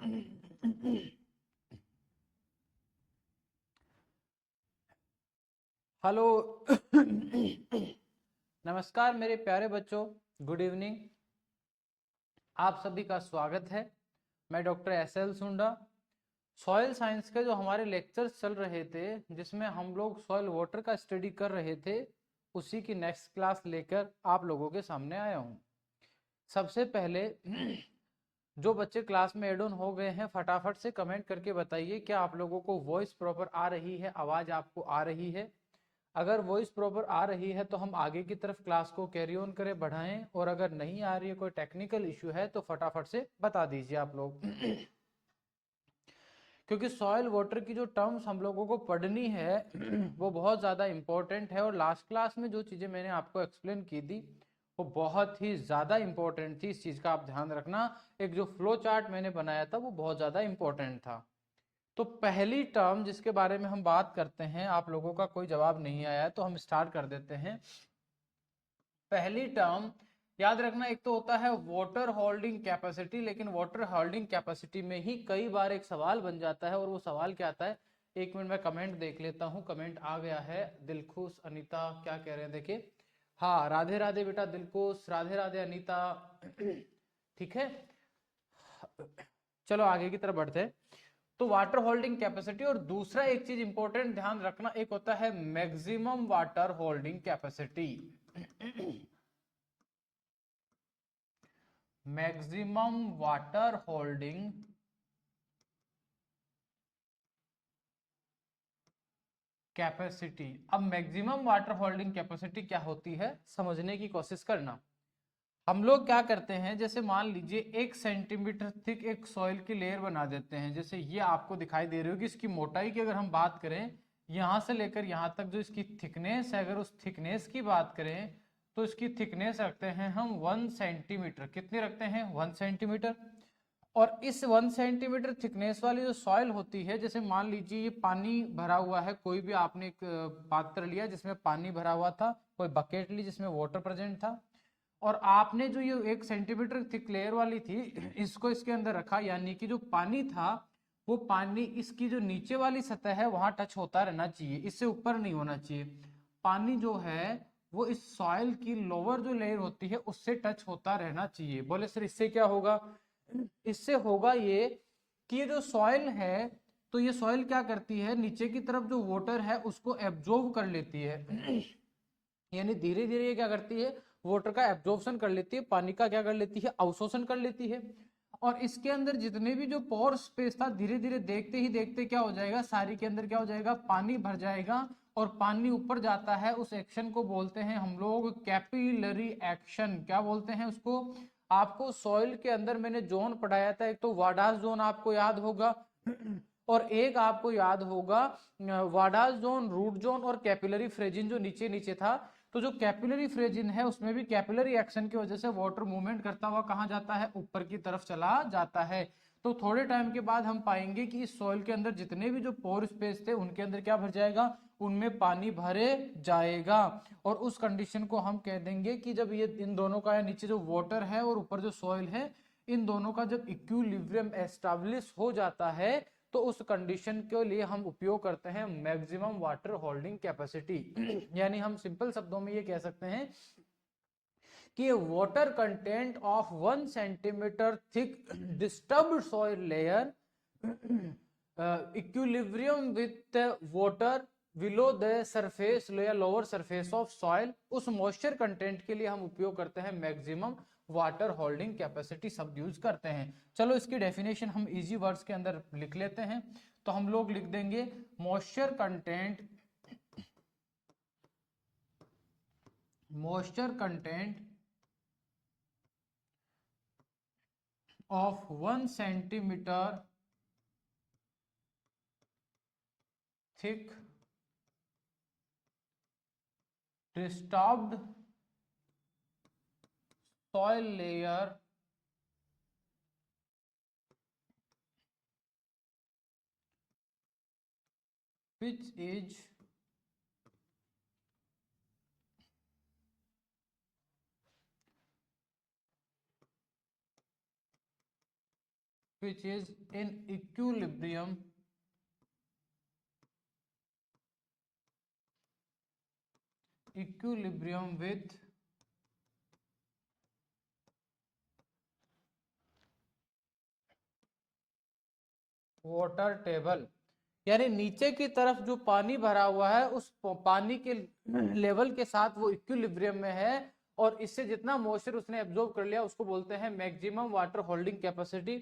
Hello. नमस्कार मेरे प्यारे बच्चों, गुड इवनिंग। आप सभी का स्वागत है। मैं डॉक्टर एस एल सुंडा। सॉइल साइंस के जो हमारे लेक्चर्स चल रहे थे, जिसमें हम लोग सॉइल वाटर का स्टडी कर रहे थे, उसी की नेक्स्ट क्लास लेकर आप लोगों के सामने आया हूँ। सबसे पहले जो बच्चे क्लास में एड ऑन हो गए हैं, फटाफट से कमेंट करके बताइए क्या आप लोगों को वॉइस प्रॉपर आ रही है, आवाज़ आपको आ रही है। अगर वॉइस प्रॉपर आ रही है तो हम आगे की तरफ क्लास को कैरी ऑन करें, बढ़ाएं, और अगर नहीं आ रही है, कोई टेक्निकल इश्यू है, तो फटाफट से बता दीजिए आप लोग। क्योंकि सॉइल वाटर की जो टर्म्स हम लोगों को पढ़नी है वो बहुत ज़्यादा इंपॉर्टेंट है, और लास्ट क्लास में जो चीज़ें मैंने आपको एक्सप्लेन की थी वो बहुत ही ज़्यादा इंपॉर्टेंट थी। इस चीज़ का आप ध्यान रखना। एक जो फ्लो चार्ट मैंने बनाया था वो बहुत ज़्यादा इंपॉर्टेंट था। तो पहली टर्म जिसके बारे में हम बात करते हैं, आप लोगों का कोई जवाब नहीं आया है तो हम स्टार्ट कर देते हैं। पहली टर्म याद रखना, एक तो होता है वाटर होल्डिंग कैपेसिटी, लेकिन वाटर होल्डिंग कैपेसिटी में ही कई बार एक सवाल बन जाता है, और वो सवाल क्या आता है, एक मिनट में कमेंट देख लेता हूँ। कमेंट आ गया है। दिलखुश अनीता क्या कह रहे हैं, देखिए। हाँ, राधे राधे बेटा दिलखुश, राधे राधे अनीता। ठीक है, चलो आगे की तरफ बढ़ते हैं। तो वाटर होल्डिंग कैपेसिटी, और दूसरा एक चीज इंपॉर्टेंट ध्यान रखना, एक होता है maximum water holding capacity. Maximum water holding capacity. अब मैक्सिमम वाटर होल्डिंग कैपेसिटी क्या होती है, समझने की कोशिश करना। हम लोग क्या करते हैं, जैसे मान लीजिए 1 सेंटीमीटर थिक एक सॉइल की लेयर बना देते हैं। जैसे ये आपको दिखाई दे रही होगी। इसकी मोटाई की अगर हम बात करें, यहां से लेकर यहां तक जो इसकी थिकनेस है, अगर उस थिकनेस की बात करें तो इसकी थिकनेस रखते हैं हम 1 सेंटीमीटर। कितनी रखते हैं, 1 सेंटीमीटर। और इस 1 सेंटीमीटर थिकनेस वाली जो सॉइल होती है, जैसे मान लीजिए ये पानी भरा हुआ है, कोई भी आपने एक पात्र लिया जिसमें पानी भरा हुआ था, कोई बकेट ली जिसमें वाटर प्रेजेंट था, और आपने जो ये 1 सेंटीमीटर थिक लेयर वाली थी इसको इसके अंदर रखा, यानी कि जो पानी था वो पानी इसकी जो नीचे वाली सतह है वहां टच होता रहना चाहिए, इससे ऊपर नहीं होना चाहिए। पानी जो है वो इस सॉइल की लोअर जो लेयर होती है उससे टच होता रहना चाहिए। बोले सर इससे क्या होगा, इससे होगा ये कि ये जो सॉइल है, तो ये सॉइल क्या करती है, नीचे की तरफ जो वाटर है उसको एब्जॉर्ब कर लेती है। यानी धीरे धीरे ये क्या करती है, वाटर का एब्जॉर्प्शन कर लेती है, पानी का क्या कर लेती है, अवशोषण कर लेती है। और इसके अंदर जितने भी जो पोर स्पेस था, धीरे धीरे देखते ही देखते क्या हो जाएगा, सारी के अंदर क्या हो जाएगा, पानी भर जाएगा। और पानी ऊपर जाता है, उस एक्शन को बोलते हैं हम लोग कैपिलरी एक्शन। क्या बोलते हैं उसको, आपको सॉइल के अंदर मैंने जोन पढ़ाया था, एक तो वाडास जोन आपको याद होगा, और एक आपको याद होगा वाडास जोन, रूट जोन, और कैपिलरी फ्रेजिन जो नीचे नीचे था। तो जो कैपिलरी फ्रेजिन है उसमें भी कैपिलरी एक्शन की वजह से वाटर मूवमेंट करता हुआ कहाँ जाता है, ऊपर की तरफ चला जाता है। तो थोड़े टाइम के बाद हम पाएंगे कि इस सॉइल के अंदर जितने भी जो पोर स्पेस थे उनके अंदर क्या भर जाएगा, उनमें पानी भरे जाएगा। और उस कंडीशन को हम कह देंगे कि जब ये इन दोनों का, नीचे जो वाटर है और ऊपर जो सॉइल है, इन दोनों का जब इक्विलिब्रियम एस्टैब्लिश हो जाता है, तो उस कंडीशन के लिए हम उपयोग करते हैं मैक्सिमम वाटर होल्डिंग कैपेसिटी। यानी हम सिंपल शब्दों में ये कह सकते हैं कि water content of 1 centimetre thick disturbed soil layer equilibrium with water below the surface या लोअर सरफेस ऑफ सॉइल, उस मॉइस्चर कंटेंट के लिए हम उपयोग करते हैं मैक्सिमम वाटर होल्डिंग कैपेसिटी शब्द यूज करते हैं। चलो इसकी डेफिनेशन हम इजी वर्ड्स के अंदर लिख लेते हैं। तो हम लोग लिख देंगे moisture content of 1 centimeter thick disturbed soil layer which is which is in equilibrium with water table, यानी नीचे की तरफ जो पानी भरा हुआ है उस पानी के लेवल के साथ वो इक्विलिब्रियम में है, और इससे जितना मॉइस्चर उसने एब्जॉर्ब कर लिया उसको बोलते हैं मैक्सिमम वाटर होल्डिंग कैपेसिटी।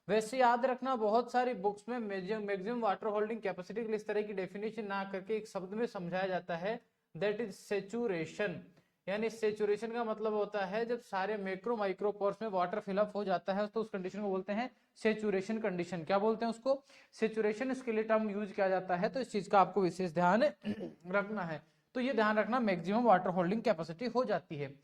वैसे याद रखना बहुत सारी बुक्स में मैक्सिमम वाटर होल्डिंग कैपेसिटी के लिए इस तरह की डेफिनेशन ना करके एक शब्द में समझाया जाता है, दैट इज सेचुरेशन। यानी सेचुरेशन का मतलब होता है जब सारे मैक्रो माइक्रो पोर्स में वाटर फिलअप हो जाता है तो उस कंडीशन को बोलते हैं सेचुरेशन कंडीशन। क्या बोलते हैं उसको? सेचुरेशन। इसके लिए टर्म यूज किया जाता है, तो इस चीज का आपको विशेष ध्यान रखना है। तो ये ध्यान रखना मैक्सिमम वाटर होल्डिंग कैपेसिटी हो जाती है।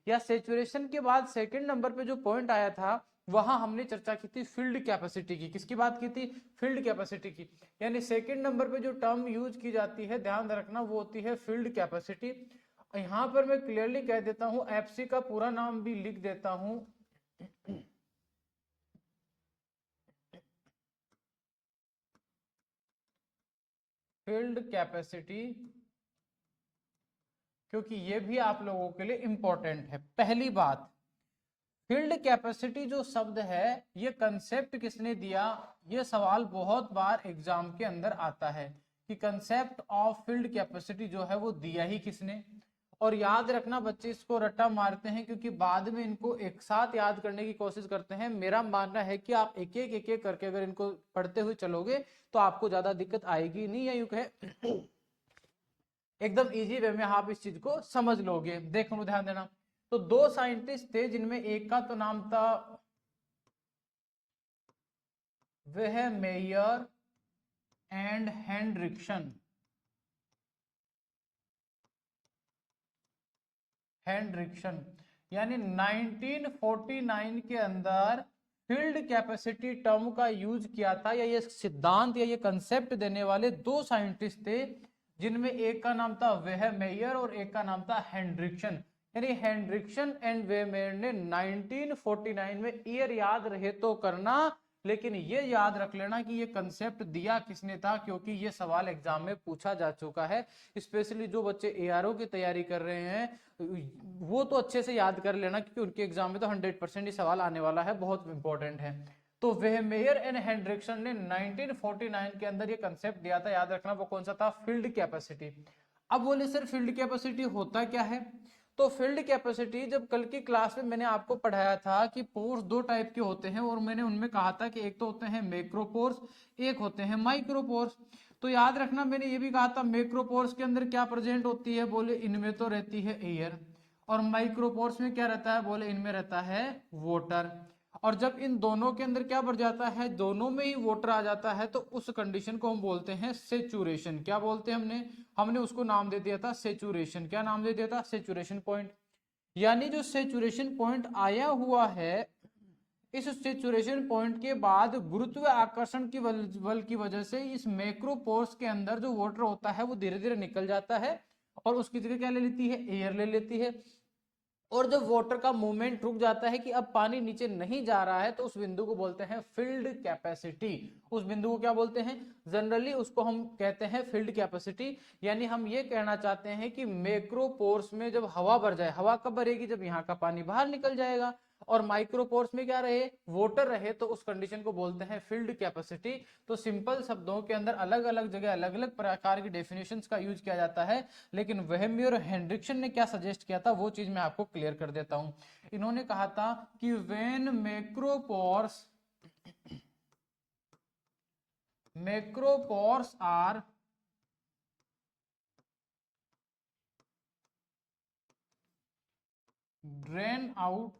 या सेचुरेशन के बाद सेकंड नंबर पे जो पॉइंट आया था वहां हमने चर्चा की थी फील्ड कैपेसिटी की। किसकी बात की थी? फील्ड कैपेसिटी की। यानी सेकंड नंबर पे जो टर्म यूज की जाती है ध्यान रखना वो होती है फील्ड कैपेसिटी। यहां पर मैं क्लियरली कह देता हूं, एफसी का पूरा नाम भी लिख देता हूं, फील्ड कैपेसिटी, क्योंकि ये भी आप लोगों के लिए इंपॉर्टेंट है। पहली बात, फील्ड कैपेसिटी जो शब्द है ये कंसेप्ट किसने दिया? ये सवाल बहुत बार एग्जाम के अंदर आता है कि कंसेप्ट ऑफ फील्ड कैपेसिटी जो है वो दिया ही किसने। और याद रखना बच्चे इसको रट्टा मारते हैं क्योंकि बाद में इनको एक साथ याद करने की कोशिश करते हैं। मेरा मानना है कि आप एक एक करके अगर इनको पढ़ते हुए चलोगे तो आपको ज्यादा दिक्कत आएगी नहीं, या यूं कहे एकदम इजी वे में आप इस चीज को समझ लोगे। देखो ध्यान देना, तो दो साइंटिस्ट थे जिनमें एक का तो नाम था वह मेयर एंड हेनरिक्सन। यानी 1949 के अंदर फील्ड कैपेसिटी टर्म का यूज किया था, या ये सिद्धांत या ये कंसेप्ट देने वाले दो साइंटिस्ट थे जिनमें एक का नाम था वेह मेयर और एक का नाम था हेनरिक्सन। यानी हेनरिक्सन एंड वेह मेयर ने 1949 में, ईयर याद रहे तो करना, लेकिन ये याद रख लेना कि ये कंसेप्ट दिया किसने था, क्योंकि ये सवाल एग्जाम में पूछा जा चुका है। स्पेशली जो बच्चे एआरओ की तैयारी कर रहे हैं वो तो अच्छे से याद कर लेना क्योंकि उनके एग्जाम में तो 100% ही सवाल आने वाला है, बहुत इंपॉर्टेंट है। तो वेहमेयर एंड हेनरिक्सन ने 1949 के अंदर ये कंसेप्ट दिया था, याद रखना वो कौन सा था? Field capacity. अब बोले सर फील्ड कैपेसिटी होता क्या है? तो फील्ड कैपेसिटी, जब कल की क्लास में मैंने आपको पढ़ाया था कि पोर्स दो टाइप के होते हैं और मैंने उनमें कहा था कि एक तो होते हैं मैक्रोपोर्स, एक होते हैं माइक्रोपोर्स। तो याद रखना मैंने ये भी कहा था मैक्रोपोर्स के अंदर क्या प्रेजेंट होती है? बोले इनमें तो रहती है एयर। और माइक्रोपोर्स में क्या रहता है? बोले इनमें रहता है वाटर। और जब इन दोनों के अंदर क्या बढ़ जाता है? दोनों में ही वाटर आ जाता है, तो उस कंडीशन को हम बोलते हैं सेचुरेशन। क्या बोलते हैं? हमने उसको नाम दे दिया था सेचुरेशन। क्या नाम दे दिया था? Saturation point. यानी जो सेचुरेशन पॉइंट आया हुआ है, इस सेचुरेशन पॉइंट के बाद गुरुत्व आकर्षण की बल की वजह से इस मैक्रोपोर्स के अंदर जो वाटर होता है वो धीरे धीरे निकल जाता है और उसकी जगह क्या ले लेती है? एयर ले लेती है। और जब वाटर का मूवमेंट रुक जाता है कि अब पानी नीचे नहीं जा रहा है, तो उस बिंदु को बोलते हैं फील्ड कैपेसिटी। उस बिंदु को क्या बोलते हैं? जनरली उसको हम कहते हैं फील्ड कैपेसिटी। यानी हम ये कहना चाहते हैं कि मैक्रोपोर्स में जब हवा भर जाए, हवा कब भरेगी? जब यहाँ का पानी बाहर निकल जाएगा। और माइक्रोपोर्स में क्या रहे? वाटर रहे, तो उस कंडीशन को बोलते हैं फील्ड कैपेसिटी। तो सिंपल शब्दों के अंदर अलग अलग जगह अलग अलग प्रकार की डेफिनेशंस का यूज किया जाता है, लेकिन वेहमी और हेनरिक्सन ने क्या सजेस्ट किया था वो चीज मैं आपको क्लियर कर देता हूं। इन्होंने कहा था कि when macropores are drain out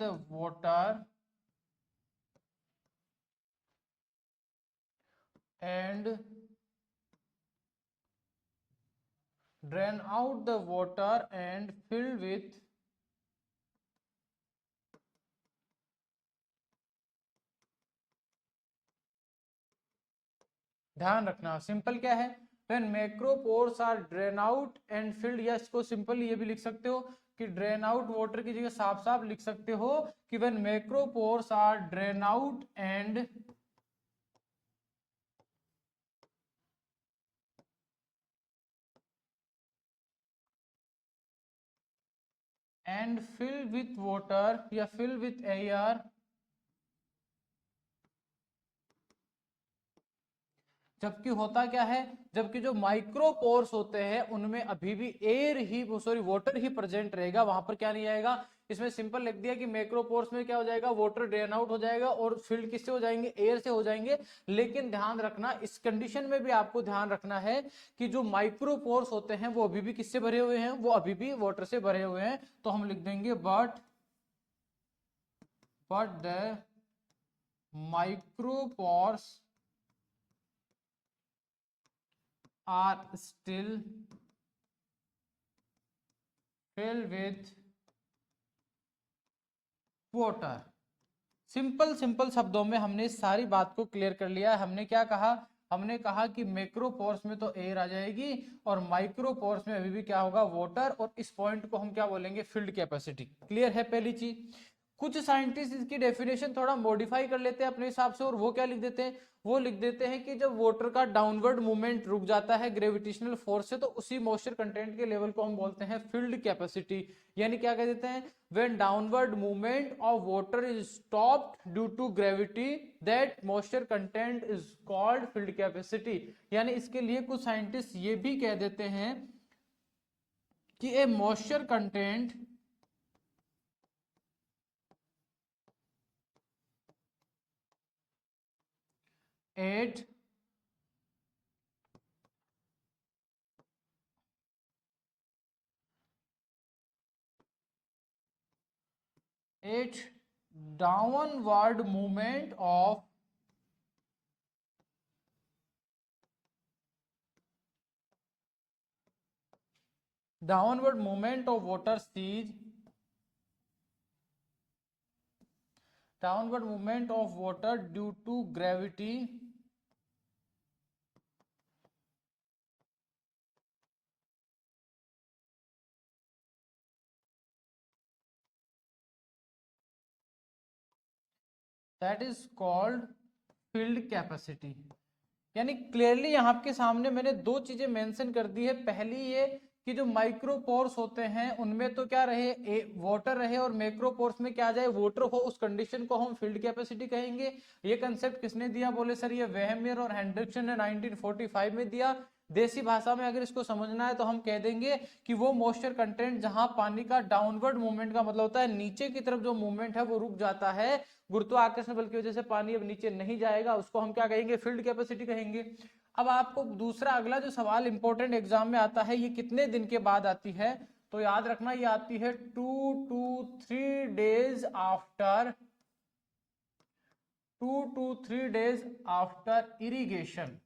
the water and fill with ध्यान रखना सिंपल क्या है? When macropores are drain out and filled, या इसको सिंपल ये भी लिख सकते हो कि ड्रेन आउट वाटर की जगह साफ साफ लिख सकते हो कि when macropores are drain out and fill with water या फिल विथ एयर, जबकि होता क्या है, जबकि जो माइक्रोपोर्स होते हैं उनमें अभी भी एयर ही सॉरी वाटर ही प्रेजेंट रहेगा, वहां पर क्या नहीं आएगा। इसमें सिंपल लिख दिया कि मैक्रोपोर्स में क्या हो जाएगा, वाटर ड्रेन आउट हो जाएगा और फिल्ड किससे हो जाएंगे, एयर से हो जाएंगे। लेकिन ध्यान रखना, इस कंडीशन में भी आपको ध्यान रखना है कि जो माइक्रोपोर्स होते हैं वो अभी भी किससे भरे हुए हैं, वो अभी भी वाटर से भरे हुए हैं। तो हम लिख देंगे but the micropores are still filled with water। Simple simple शब्दों में हमने सारी बात को क्लियर कर लिया। हमने क्या कहा, हमने कहा कि मैक्रोपोर्स में तो एयर आ जाएगी और माइक्रोपोर्स में अभी भी क्या होगा, वाटर, और इस पॉइंट को हम क्या बोलेंगे, फील्ड कैपेसिटी। क्लियर है पहली चीज। कुछ साइंटिस्ट इसकी डेफिनेशन थोड़ा मॉडिफाई कर लेते हैं अपने हिसाब से, और वो क्या लिख देते हैं, वो लिख देते हैं कि जब वाटर का डाउनवर्ड मूवमेंट रुक जाता है ग्रेविटेशनल फोर्स से, तो उसी मॉइस्चर कंटेंट के लेवल को हम बोलते हैं फील्ड कैपेसिटी। यानी क्या कह देते हैं, when downward movement of water is stopped due to gravity that moisture content is called field capacity. यानी इसके लिए कुछ साइंटिस्ट ये भी कह देते हैं कि a moisture content at downward movement of water sees downward movement of water due to gravity that is called field capacity। यानी क्लियरली यहाँ के सामने मैंने दो चीजें मेंशन कर दी है। पहली ये कि जो माइक्रोपोर्स होते हैं उनमें तो क्या रहे, वाटर रहे, और मैक्रोपोर्स में क्या आ जाए, वाटर हो, उस कंडीशन को हम फील्ड कैपेसिटी कहेंगे। ये कंसेप्ट किसने दिया, बोले सर ये वेहमियर और हेंड्रिक्सन ने 1945 में दिया। देसी भाषा में अगर इसको समझना है तो हम कह देंगे कि वो मॉइस्चर कंटेंट जहां पानी का डाउनवर्ड मूवमेंट का मतलब होता है नीचे की तरफ जो मूवमेंट है वो रुक जाता है, गुरुत्वाकर्षण बल की वजह से पानी अब नीचे नहीं जाएगा, उसको हम क्या कहेंगे, फील्ड कैपेसिटी कहेंगे। अब आपको दूसरा अगला जो सवाल इंपॉर्टेंट एग्जाम में आता है, ये कितने दिन के बाद आती है, तो याद रखना ये आती है 2 to 3 days after 2 to 3 days after irrigation.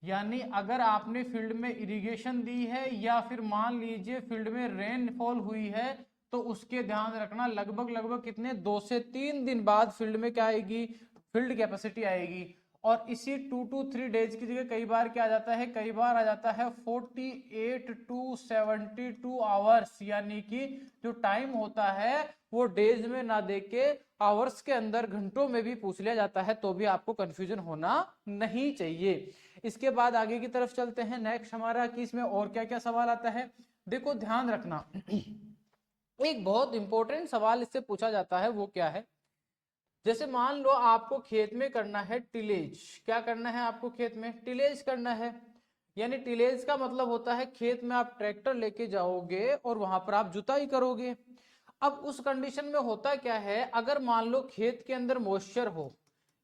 यानी अगर आपने फील्ड में इरिगेशन दी है या फिर मान लीजिए फील्ड में रेनफॉल हुई है, तो उसके ध्यान रखना लगभग लगभग कितने 2 से 3 दिन बाद फील्ड में क्या आएगी, फील्ड कैपेसिटी आएगी। और इसी 2 to 3 डेज की जगह कई बार क्या आ जाता है, कई बार आ जाता है 48 to 72 आवर्स। यानी कि जो टाइम होता है वो डेज में ना देके आवर्स के अंदर, घंटों में भी पूछ लिया जाता है, तो भी आपको कंफ्यूजन होना नहीं चाहिए। इसके बाद आगे की तरफ चलते हैं। नेक्स्ट हमारा कि इसमें और क्या क्या सवाल आता है, देखो ध्यान रखना एक बहुत इंपॉर्टेंट सवाल इससे पूछा जाता है, वो क्या है, जैसे मान लो आपको खेत में करना है टिलेज। क्या करना है आपको खेत में, टिलेज करना है। यानी टिलेज का मतलब होता है खेत में आप ट्रैक्टर लेके जाओगे और वहां पर आप जुताई करोगे। अब उस कंडीशन में होता क्या है, अगर मान लो खेत के अंदर मॉइस्चर हो,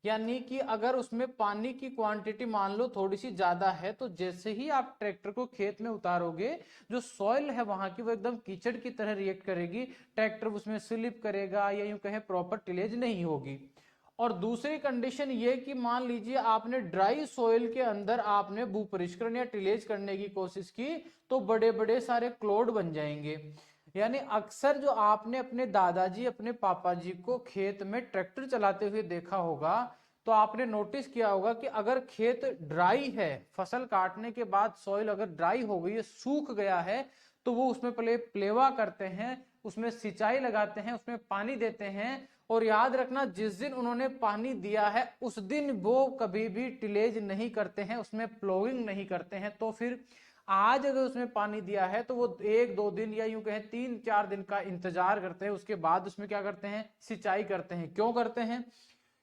यानी कि अगर उसमें पानी की क्वांटिटी मान लो थोड़ी सी ज्यादा है, तो जैसे ही आप ट्रैक्टर को खेत में उतारोगे, जो सॉइल है वहां की वो एकदम कीचड़ की तरह रिएक्ट करेगी, ट्रैक्टर उसमें स्लिप करेगा, या यूं कहे प्रॉपर टिलेज नहीं होगी। और दूसरी कंडीशन ये कि मान लीजिए आपने ड्राई सॉइल के अंदर आपने भू परिष्करण या टिलेज करने की कोशिश की, तो बड़े बड़े सारे क्लोड बन जाएंगे। यानी अक्सर जो आपने अपने दादाजी अपने पापा जी को खेत में ट्रैक्टर चलाते हुए देखा होगा, तो आपने नोटिस किया होगा कि अगर खेत ड्राई है, फसल काटने के बाद सॉइल अगर ड्राई हो गई है, सूख गया है, तो वो उसमें प्लेवा करते हैं, उसमें सिंचाई लगाते हैं, उसमें पानी देते हैं। और याद रखना जिस दिन उन्होंने पानी दिया है उस दिन वो कभी भी टिलेज नहीं करते हैं, उसमें प्लोइंग नहीं करते हैं। तो फिर आज अगर उसमें पानी दिया है तो वो 1-2 दिन या यूं कहें 3-4 दिन का इंतजार करते हैं, उसके बाद उसमें क्या करते हैं, सिंचाई करते हैं। क्यों करते हैं?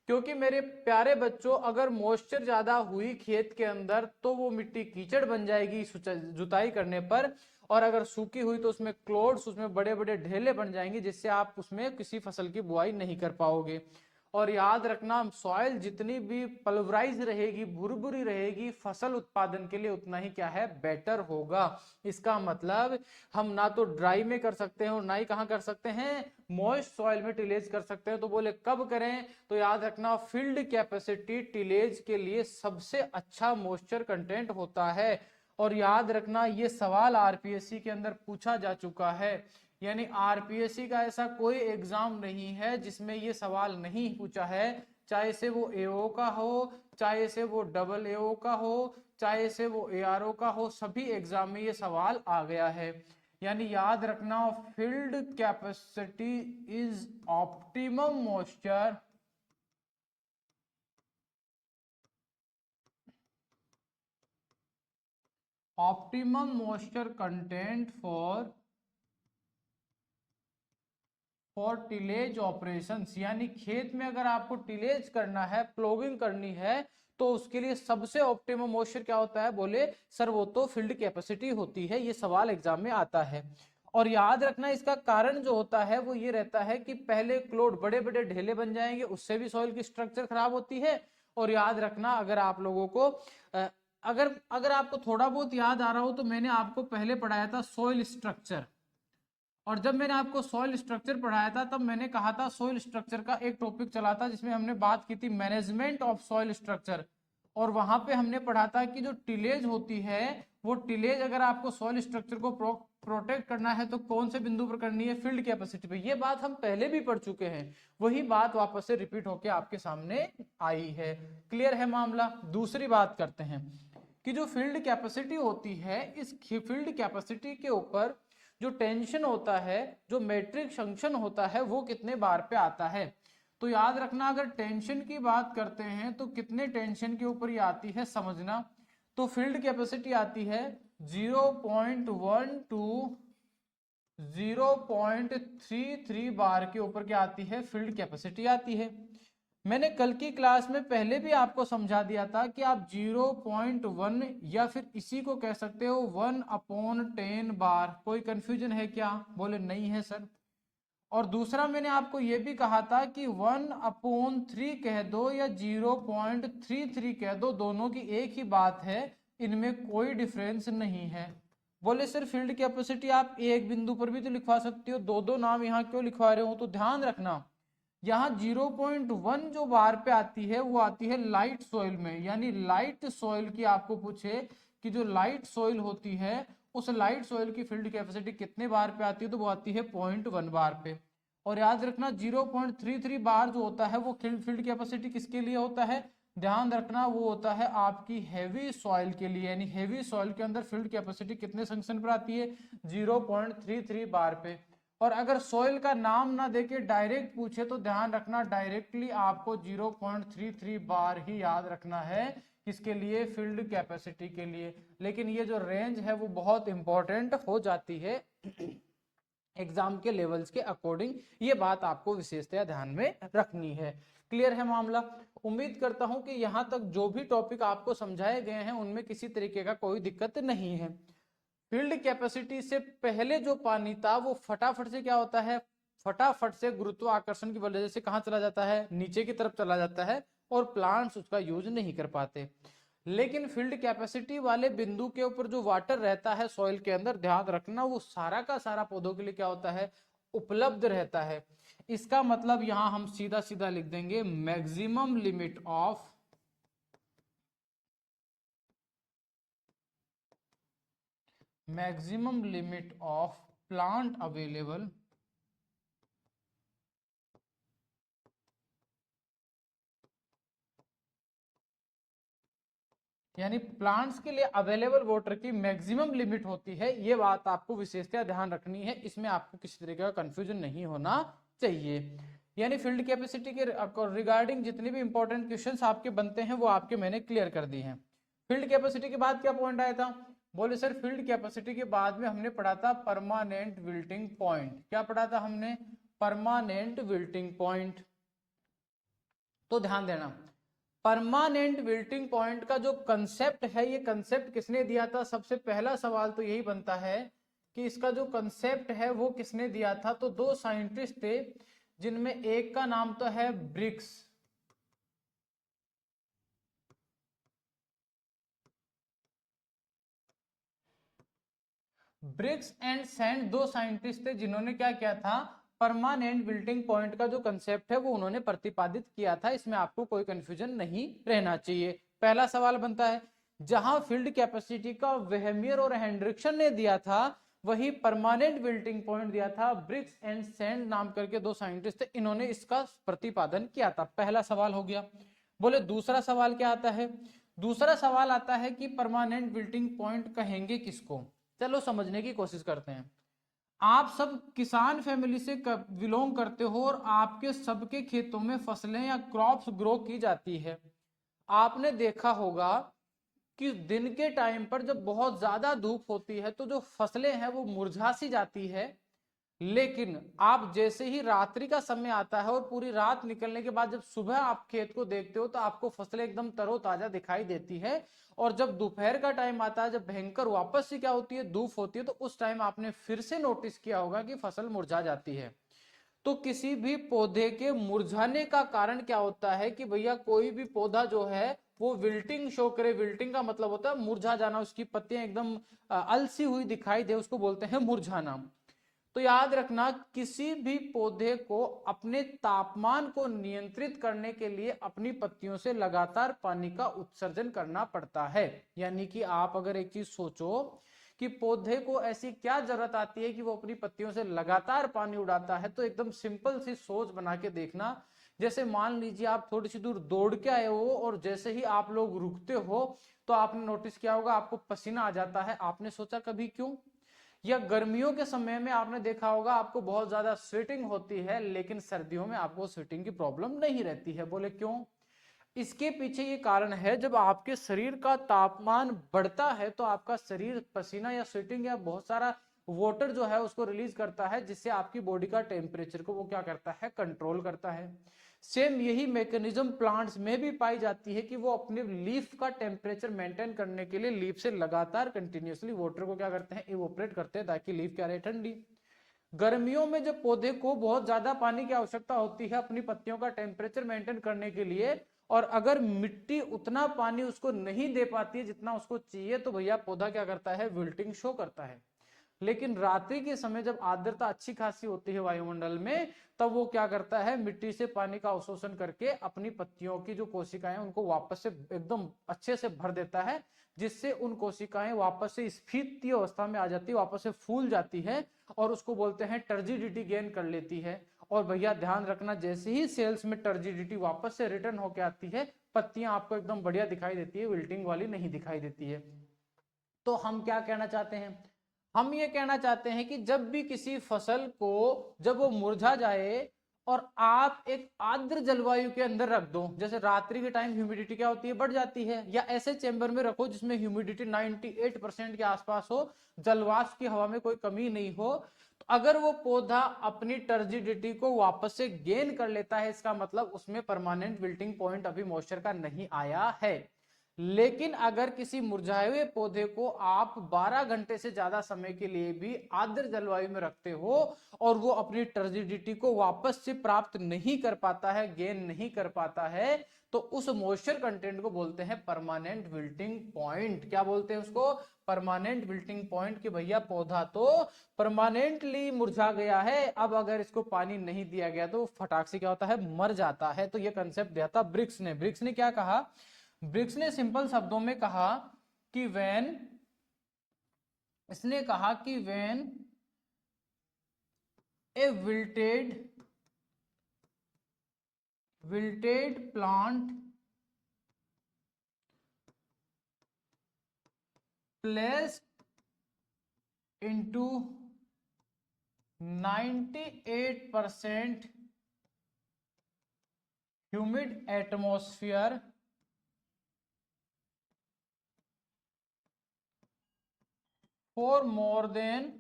क्योंकि मेरे प्यारे बच्चों, अगर मॉइस्चर ज्यादा हुई खेत के अंदर तो वो मिट्टी कीचड़ बन जाएगी जुताई करने पर, और अगर सूखी हुई तो उसमें क्लोड्स, उसमें बड़े बड़े ढेले बन जाएंगे, जिससे आप उसमें किसी फसल की बुआई नहीं कर पाओगे। और याद रखना सॉइल जितनी भी पल्वराइज रहेगी, भुरभुरी रहेगी, फसल उत्पादन के लिए उतना ही क्या है, बेटर होगा। इसका मतलब हम ना तो ड्राई में कर सकते हैं और ना ही कहां कर सकते हैं, मॉइस्ट सॉइल में टिलेज कर सकते हैं। तो बोले कब करें? तो याद रखना फील्ड कैपेसिटी टिलेज के लिए सबसे अच्छा मॉइस्चर कंटेंट होता है। और याद रखना ये सवाल आरपीएससी के अंदर पूछा जा चुका है, यानी आरपीएससी का ऐसा कोई एग्जाम नहीं है जिसमें ये सवाल नहीं पूछा है। चाहे से वो एओ का हो, चाहे से वो डबल एओ का हो, चाहे से वो एआरओ का हो, सभी एग्जाम में ये सवाल आ गया है। यानी याद रखना field capacity is optimum moisture content for tillage operations. यानी खेत में अगर आपको टिलेज करना है, प्लोगिंग करनी है, तो उसके लिए सबसे ऑप्टिमम मॉइस्चर क्या होता है? बोले सर वो तो फील्ड कैपेसिटी होती है। ये सवाल एग्जाम में आता है। और याद रखना इसका कारण जो होता है वो ये रहता है कि पहले क्लोड बड़े बड़े ढेले बन जाएंगे, उससे भी सॉइल की स्ट्रक्चर खराब होती है। और याद रखना अगर आप लोगों को अगर अगर आपको थोड़ा बहुत याद आ रहा हो तो मैंने आपको पहले पढ़ाया था सॉइल स्ट्रक्चर। और जब मैंने आपको सॉइल स्ट्रक्चर पढ़ाया था तब मैंने कहा था सॉइल स्ट्रक्चर का एक टॉपिक चला था जिसमें हमने बात की थी मैनेजमेंट ऑफ सॉइल स्ट्रक्चर। और वहां पे हमने पढ़ा था कि जो टिलेज होती है वो टिलेज अगर आपको सॉइल स्ट्रक्चर को प्रोटेक्ट करना है तो कौन से बिंदु पर करनी है? फील्ड कैपेसिटी पे। ये बात हम पहले भी पढ़ चुके हैं, वही बात वापस से रिपीट होकर आपके सामने आई है। क्लियर है मामला? दूसरी बात करते हैं कि जो फील्ड कैपेसिटी होती है, इस फील्ड कैपेसिटी के ऊपर जो टेंशन होता है, जो मैट्रिक फंक्शन होता है, वो कितने बार पे आता है? तो याद रखना अगर टेंशन की बात करते हैं तो कितने टेंशन के ऊपर ये आती है समझना। तो फील्ड कैपेसिटी आती है 0.1 टू 0.33 बार के ऊपर क्या आती है? फील्ड कैपेसिटी आती है। मैंने कल की क्लास में पहले भी आपको समझा दिया था कि आप 0.1 या फिर इसी को कह सकते हो 1/10 बार। कोई कंफ्यूजन है क्या? बोले नहीं है सर। और दूसरा मैंने आपको यह भी कहा था कि 1/3 कह दो या 0.33 कह दो, दोनों की एक ही बात है, इनमें कोई डिफरेंस नहीं है। बोले सर फील्ड कैपेसिटी आप एक बिंदु पर भी तो लिखवा सकते हो, दो दो नाम यहाँ क्यों लिखवा रहे हो? तो ध्यान रखना यहाँ 0.1 जो बार पे आती है वो आती है लाइट सॉइल में। यानी लाइट सॉइल की आपको पूछे कि जो लाइट सॉइल होती है उस लाइट सॉइल की फील्ड कैपेसिटी कितने बार पे आती है? तो वो आती है 0.1 बार पे। और याद रखना 0.33 बार जो होता है वो फील्ड कैपेसिटी किसके लिए होता है? ध्यान रखना वो होता है आपकी हैवी सॉइल के लिए। यानी हैवी सॉइल के अंदर फील्ड कैपेसिटी कितने फंक्शन पर आती है? 0.33 बार पे। और अगर सॉइल का नाम ना देके डायरेक्ट पूछे तो ध्यान रखना डायरेक्टली आपको 0.33 बार ही याद रखना है। किसके लिए? फील्ड कैपेसिटी के लिए। लेकिन ये जो रेंज है वो बहुत इंपॉर्टेंट हो जाती है एग्जाम के लेवल्स के अकॉर्डिंग। ये बात आपको विशेषतया ध्यान में रखनी है। क्लियर है मामला? उम्मीद करता हूं कि यहां तक जो भी टॉपिक आपको समझाए गए हैं उनमें किसी तरीके का कोई दिक्कत नहीं है। फील्ड कैपेसिटी से पहले जो पानी था वो फटाफट से क्या होता है? फटाफट से गुरुत्वाकर्षण की वजह से कहां चला जाता है? नीचे की तरफ चला जाता है और प्लांट्स उसका यूज नहीं कर पाते। लेकिन फील्ड कैपेसिटी वाले बिंदु के ऊपर जो वाटर रहता है सॉइल के अंदर, ध्यान रखना वो सारा का सारा पौधों के लिए क्या होता है? उपलब्ध रहता है। इसका मतलब यहां हम सीधा सीधा लिख देंगे maximum limit of plant available यानी प्लांट्स के लिए अवेलेबल वाटर की मैक्सिमम लिमिट होती है। ये बात आपको विशेषतः ध्यान रखनी है, इसमें आपको किसी तरीके का कंफ्यूजन नहीं होना चाहिए। यानी फील्ड कैपेसिटी के रिगार्डिंग जितने भी इंपॉर्टेंट क्वेश्चंस आपके बनते हैं वो आपके मैंने क्लियर कर दिए हैं। फील्ड कैपेसिटी के बाद क्या पॉइंट आया था? बोले सर फील्ड कैपेसिटी के बाद में हमने पढ़ा था परमानेंट विल्टिंग पॉइंट। क्या पढ़ा था हमने? Permanent wilting point. तो ध्यान देना, परमानेंट विल्टिंग पॉइंट का जो कंसेप्ट है, ये कंसेप्ट किसने दिया था? सबसे पहला सवाल तो यही बनता है कि इसका जो कंसेप्ट है वो किसने दिया था? तो दो साइंटिस्ट थे, जिनमें एक का नाम तो है ब्रिक्स, ब्रिक्स एंड सैंड, दो साइंटिस्ट थे जिन्होंने क्या किया था? परमानेंट विल्टिंग पॉइंट का जो कंसेप्ट है वो उन्होंने प्रतिपादित किया था। इसमें आपको कोई कंफ्यूजन नहीं रहना चाहिए। पहला सवाल बनता है, जहां फील्ड कैपेसिटी का वेहमियर और हेनड्रिक्सन ने दिया था, वही परमानेंट विल्टिंग पॉइंट दिया था ब्रिक्स एंड सैंड नाम करके दो साइंटिस्ट थे, इन्होंने इसका प्रतिपादन किया था। पहला सवाल हो गया। बोले दूसरा सवाल क्या आता है? दूसरा सवाल आता है कि परमानेंट विल्टिंग पॉइंट कहेंगे किसको? चलो समझने की कोशिश करते हैं। आप सब किसान फैमिली से बिलोंग करते हो और आपके सबके खेतों में फसलें या क्रॉप्स ग्रो की जाती है। आपने देखा होगा कि दिन के टाइम पर जब बहुत ज्यादा धूप होती है तो जो फसलें हैं वो मुरझा सी जाती है, लेकिन आप जैसे ही रात्रि का समय आता है और पूरी रात निकलने के बाद जब सुबह आप खेत को देखते हो तो आपको फसलें एकदम तरोताजा दिखाई देती है। और जब दोपहर का टाइम आता है, जब भयंकर वापस से क्या होती है, धूप होती है, तो उस टाइम आपने फिर से नोटिस किया होगा कि फसल मुरझा जाती है। तो किसी भी पौधे के मुरझाने का कारण क्या होता है कि भैया कोई भी पौधा जो है वो विल्टिंग शो करे। विल्टिंग का मतलब होता है मुरझा जाना, उसकी पत्तियां एकदम अलसी हुई दिखाई दे, उसको बोलते हैं मुरझाना। तो याद रखना, किसी भी पौधे को अपने तापमान को नियंत्रित करने के लिए अपनी पत्तियों से लगातार पानी का उत्सर्जन करना पड़ता है। यानी कि आप अगर एक चीज सोचो कि पौधे को ऐसी क्या जरूरत आती है कि वो अपनी पत्तियों से लगातार पानी उड़ाता है, तो एकदम सिंपल सी सोच बना के देखना। जैसे मान लीजिए आप थोड़ी सी दूर दौड़ के आए हो और जैसे ही आप लोग रुकते हो तो आपने नोटिस किया होगा आपको पसीना आ जाता है। आपने सोचा कभी क्यों? या गर्मियों के समय में आपने देखा होगा आपको बहुत ज्यादा स्वेटिंग होती है, लेकिन सर्दियों में आपको स्वेटिंग की प्रॉब्लम नहीं रहती है। बोले क्यों? इसके पीछे ये कारण है, जब आपके शरीर का तापमान बढ़ता है तो आपका शरीर पसीना या स्वेटिंग या बहुत सारा वाटर जो है उसको रिलीज करता है, जिससे आपकी बॉडी का टेम्परेचर को वो क्या करता है, कंट्रोल करता है। सेम यही मैकेनिज्म प्लांट्स में भी पाई जाती है कि वो अपने लीफ का टेम्परेचर मेंटेन करने के लिए लीफ से लगातार कंटिन्यूसली वाटर को क्या करते हैं, इवोपरेट करते हैं, ताकि लीफ क्या रहे, ठंडी। गर्मियों में जब पौधे को बहुत ज्यादा पानी की आवश्यकता होती है अपनी पत्तियों का टेम्परेचर मेंटेन करने के लिए, और अगर मिट्टी उतना पानी उसको नहीं दे पाती है जितना उसको चाहिए, तो भैया पौधा क्या करता है, विल्टिंग शो करता है। लेकिन रात्रि के समय जब आर्द्रता अच्छी खासी होती है वायुमंडल में, तब वो क्या करता है, मिट्टी से पानी का अवशोषण करके अपनी पत्तियों की जो कोशिकाएं उनको वापस से एकदम अच्छे से भर देता है, जिससे उन कोशिकाएं वापस से स्फीत अवस्था में आ जाती है, वापस से फूल जाती है और उसको बोलते हैं टर्जिडिटी गेन कर लेती है। और भैया ध्यान रखना, जैसे ही सेल्स में टर्जिडिटी वापस से रिटर्न होकर आती है, पत्तियां आपको एकदम बढ़िया दिखाई देती है, विल्टिंग वाली नहीं दिखाई देती है। तो हम क्या कहना चाहते हैं? हम ये कहना चाहते हैं कि जब भी किसी फसल को, जब वो मुरझा जाए और आप एक आर्द्र जलवायु के अंदर रख दो, जैसे रात्रि के टाइम ह्यूमिडिटी क्या होती है, बढ़ जाती है, या ऐसे चेंबर में रखो जिसमें ह्यूमिडिटी 98% के आसपास हो, जलवाष्प की हवा में कोई कमी नहीं हो, तो अगर वो पौधा अपनी टर्जिडिटी को वापस से गेन कर लेता है, इसका मतलब उसमें परमानेंट विल्टिंग पॉइंट अभी मॉइस्चर का नहीं आया है। लेकिन अगर किसी मुरझाए हुए पौधे को आप 12 घंटे से ज्यादा समय के लिए भी आर्द्र जलवायु में रखते हो और वो अपनी टर्जिडिटी को वापस से प्राप्त नहीं कर पाता है, गेन नहीं कर पाता है, तो उस मॉइस्चर कंटेंट को बोलते हैं परमानेंट विल्टिंग पॉइंट। क्या बोलते हैं उसको? Permanent wilting point. कि भैया पौधा तो परमानेंटली मुरझा गया है, अब अगर इसको पानी नहीं दिया गया तो फटाक से क्या होता है, मर जाता है। तो ये कंसेप्ट दिया था ब्रिक्स ने। ब्रिक्स ने क्या कहा? ब्रिक्स ने सिंपल शब्दों में कहा कि इसने कहा कि when a wilted plant placed into 98% humid atmosphere for more than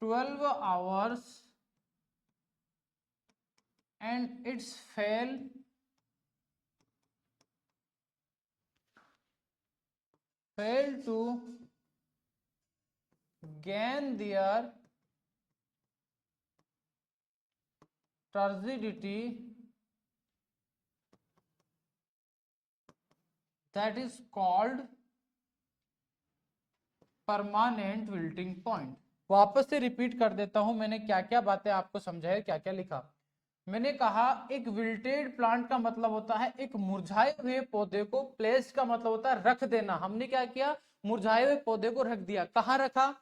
12 hours and it's fail to gain their turgidity, that is called permanent wilting point. वापस से रिपीट कर देता हूं, मैंने क्या क्या बातें आपको समझाई, क्या क्या लिखा। मैंने कहा एक विल्टेड प्लांट का मतलब होता है एक मुरझाए हुए पौधे को, प्लेस का मतलब होता है रख देना। हमने क्या किया, मुरझाए हुए पौधे को रख दिया। कहाँ रखा,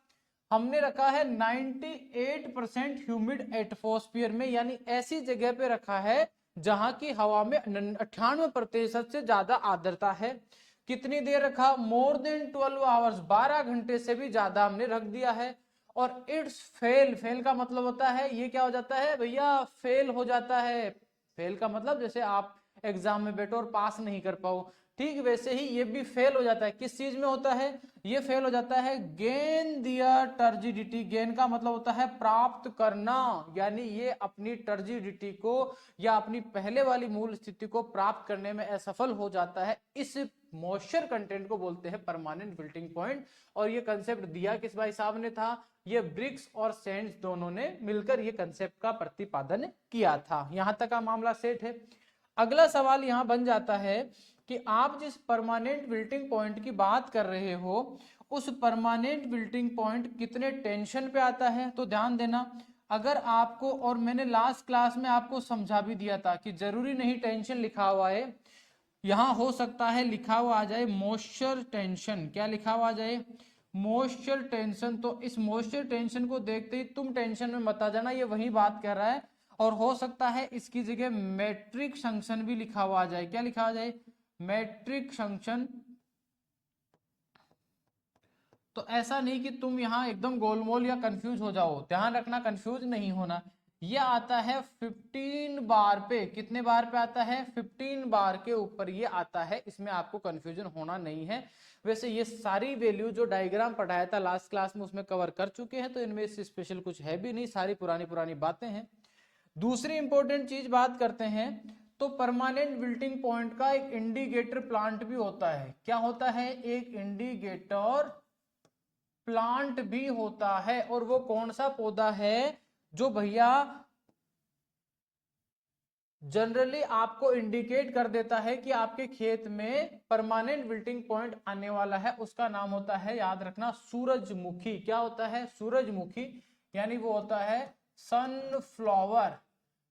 हमने रखा है 98% ह्यूमिड एटमॉस्फेयर में, यानी ऐसी जगह पे रखा है जहां की हवा में 98% से ज्यादा आर्द्रता है। कितनी देर रखा, मोर देन 12 आवर्स, 12 घंटे से भी ज्यादा हमने रख दिया है। और इट्स फेल का मतलब होता है ये क्या हो जाता है भैया, फेल हो जाता है। फेल का मतलब जैसे आप एग्जाम में बैठो और पास नहीं कर पाओ, ठीक वैसे ही ये भी फेल हो जाता है। किस चीज में होता है ये फेल हो जाता है, गेन दियर टर्जिडिटी। गेन का मतलब होता है प्राप्त करना, यानी ये अपनी टर्जिडिटी को या अपनी पहले वाली मूल स्थिति को प्राप्त करने में असफल हो जाता है। इस मॉइस्चर कंटेंट को बोलते हैं परमानेंट विल्टिंग पॉइंट। और ये कंसेप्ट दिया किस भाई साहब ने था, ये ब्रिक्स और सैंड्स दोनों ने मिलकर ये कंसेप्ट का प्रतिपादन किया था। यहां तक का मामला सेट है। अगला सवाल यहां बन जाता है कि आप जिस परमानेंट विल्टिंग पॉइंट की बात कर रहे हो उस परमानेंट विल्टिंग पॉइंट कितने टेंशन पे आता है। तो ध्यान देना, अगर आपको, और मैंने लास्ट क्लास में आपको समझा भी दिया था कि जरूरी नहीं टेंशन लिखा हुआ है, यहां हो सकता है लिखा हुआ आ जाए मॉइस्चर टेंशन। क्या लिखा हुआ आ जाए, मॉइस्चर टेंशन। तो इस मॉइस्चर टेंशन को देखते ही तुम टेंशन में मत आ जाना, ये वही बात कर रहा है। और हो सकता है इसकी जगह मैट्रिक फंक्शन भी लिखा हुआ आ जाए। क्या लिखा आ जाए, मैट्रिक फंक्शन। तो ऐसा नहीं कि तुम यहां एकदम गोलमोल या कंफ्यूज हो जाओ, ध्यान रखना कंफ्यूज नहीं होना। ये आता है 15 बार पे, कितने बार पे आता है, 15 बार के ऊपर ये आता है, इसमें आपको कंफ्यूजन होना नहीं है। वैसे ये सारी वैल्यू जो डायग्राम पढ़ाया था लास्ट क्लास में उसमें कवर कर चुके हैं, तो इनमें से स्पेशल कुछ है भी नहीं, सारी पुरानी पुरानी बातें हैं। दूसरी इंपॉर्टेंट चीज बात करते हैं, तो परमानेंट विल्टिंग पॉइंट का एक इंडिकेटर प्लांट भी होता है। क्या होता है, एक इंडिकेटर प्लांट भी होता है। और वो कौन सा पौधा है जो भैया जनरली आपको इंडिकेट कर देता है कि आपके खेत में परमानेंट विल्टिंग पॉइंट आने वाला है, उसका नाम होता है, याद रखना, सूरजमुखी। क्या होता है, सूरजमुखी, यानी वो होता है सनफ्लावर।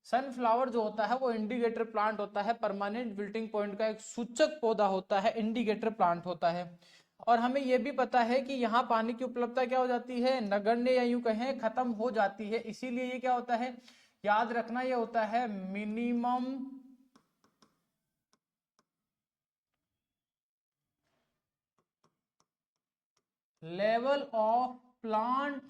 सनफ्लावर जो होता है वो इंडिकेटर प्लांट होता है, परमानेंट विल्टिंग पॉइंट का एक सूचक पौधा होता है, इंडिकेटर प्लांट होता है। और हमें यह भी पता है कि यहाँ पानी की उपलब्धता क्या हो जाती है, नगण्य या यूं कहें खत्म हो जाती है। इसीलिए ये क्या होता है, याद रखना, ये होता है minimum level of plant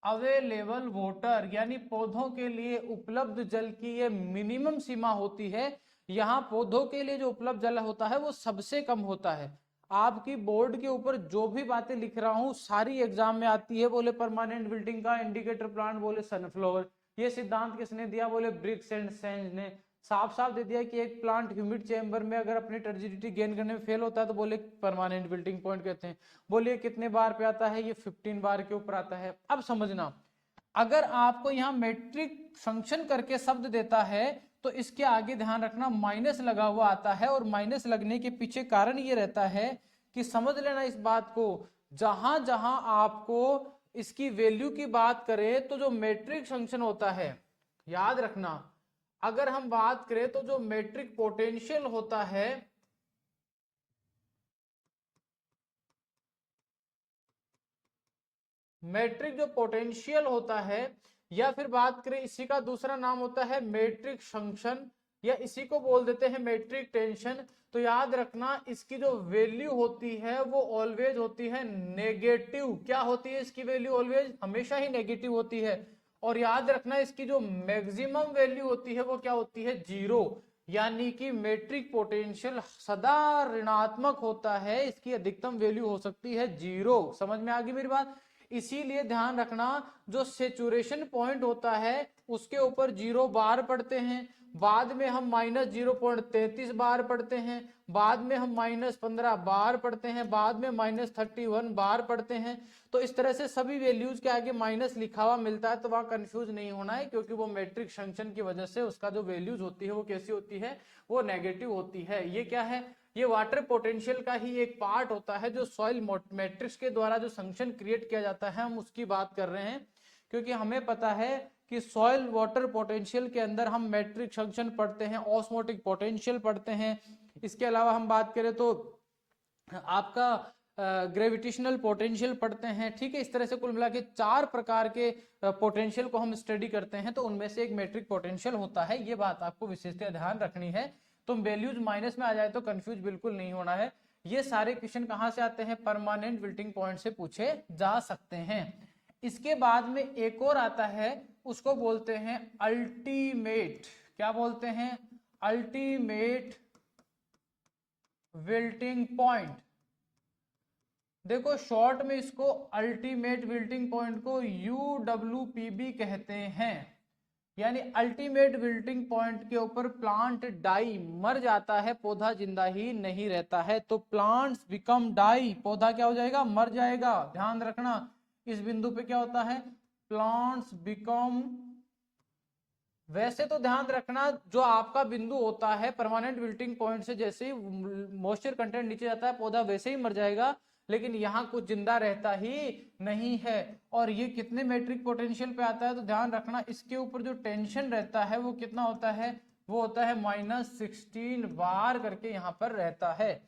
available water, यानी पौधों के लिए उपलब्ध जल की ये मिनिमम सीमा होती है। यहाँ पौधों के लिए जो उपलब्ध जल होता है वो सबसे कम होता है। आपकी बोर्ड के ऊपर जो भी बातें लिख रहा हूं सारी एग्जाम में आती है। बोले परमानेंट बिल्डिंग का इंडिकेटर प्लांट, बोले सनफ्लावर। ये सिद्धांत किसने दिया, बोले ब्रिक्स एंड सैंड्स ने। साफ साफ दे दिया कि एक प्लांट ह्यूमिड चेंबर में अगर अपनी टर्जिडिटी गेन करने में फेल होता है तो बोले परमानेंट बिल्डिंग पॉइंट कहते हैं। बोलिए कितने बार पे आता है, ये 15 बार के ऊपर आता है। अब समझना, अगर आपको यहां मैट्रिक फंक्शन करके शब्द देता है तो इसके आगे ध्यान रखना माइनस लगा हुआ आता है। और माइनस लगने के पीछे कारण ये रहता है कि समझ लेना इस बात को, जहां जहां आपको इसकी वैल्यू की बात करें तो जो मैट्रिक फंक्शन होता है, याद रखना, अगर हम बात करें तो जो मैट्रिक पोटेंशियल होता है, मैट्रिक जो पोटेंशियल होता है, या फिर बात करें इसी का दूसरा नाम होता है मेट्रिक फंक्शन, या इसी को बोल देते हैं मेट्रिक टेंशन। तो याद रखना इसकी जो वैल्यू होती है वो ऑलवेज होती है नेगेटिव। क्या होती है इसकी वैल्यू? ऑलवेज, हमेशा ही नेगेटिव होती है। और याद रखना इसकी जो मैक्सिमम वैल्यू होती है वो क्या होती है? जीरो। यानी कि मेट्रिक पोटेंशियल सदा ऋणात्मक होता है, इसकी अधिकतम वैल्यू हो सकती है जीरो। समझ में आ गई मेरी बात? इसीलिए ध्यान रखना जो सेचुरेशन पॉइंट होता है उसके ऊपर 0 बार पढ़ते हैं, बाद में हम -0.33 बार पढ़ते हैं, बाद में हम -15 बार पढ़ते हैं, बाद में -31 बार पढ़ते हैं। तो इस तरह से सभी वैल्यूज के आगे माइनस लिखा हुआ मिलता है, तो वहां कंफ्यूज नहीं होना है, क्योंकि वो मैट्रिक फंक्शन की वजह से उसका जो वैल्यूज होती है वो कैसी होती है? वो नेगेटिव होती है। ये क्या है? ये वाटर पोटेंशियल का ही एक पार्ट होता है जो सॉइल मैट्रिक्स के द्वारा जो फंक्शन क्रिएट किया जाता है, हम उसकी बात कर रहे हैं। क्योंकि हमें पता है कि सॉइल वाटर पोटेंशियल के अंदर हम मैट्रिक फंक्शन पढ़ते हैं, ऑस्मोटिक पोटेंशियल पढ़ते हैं। इसके अलावा हम बात करें तो आपका ग्रेविटेशनल पोटेंशियल पढ़ते हैं। ठीक है, इस तरह से कुल मिला के 4 प्रकार के पोटेंशियल को हम स्टडी करते हैं, तो उनमें से एक मैट्रिक पोटेंशियल होता है। ये बात आपको विशेषतः ध्यान रखनी है। तो वैल्यूज माइनस में आ जाए तो कंफ्यूज बिल्कुल नहीं होना है। ये सारे क्वेश्चन कहां से आते हैं? परमानेंट विल्टिंग पॉइंट से पूछे जा सकते हैं। इसके बाद में एक और आता है, उसको बोलते हैं अल्टीमेट। क्या बोलते हैं? Ultimate wilting point. देखो शॉर्ट में इसको अल्टीमेट विल्टिंग पॉइंट को UWPB कहते हैं। यानी अल्टीमेट विल्टिंग पॉइंट के ऊपर प्लांट डाई, मर जाता है, पौधा जिंदा ही नहीं रहता है। तो प्लांट्स बिकम डाई, पौधा क्या हो जाएगा? मर जाएगा। ध्यान रखना इस बिंदु पे क्या होता है? Plants become. वैसे तो ध्यान रखना जो आपका बिंदु होता है परमानेंट विल्टिंग पॉइंट से जैसे ही मॉइस्चर कंटेंट नीचे जाता है पौधा वैसे ही मर जाएगा, लेकिन यहाँ कुछ जिंदा रहता ही नहीं है। और ये कितने मैट्रिक पोटेंशियल पे आता है? तो ध्यान रखना इसके ऊपर जो टेंशन रहता है वो कितना होता है? वो होता है -16 बार करके यहाँ पर रहता है।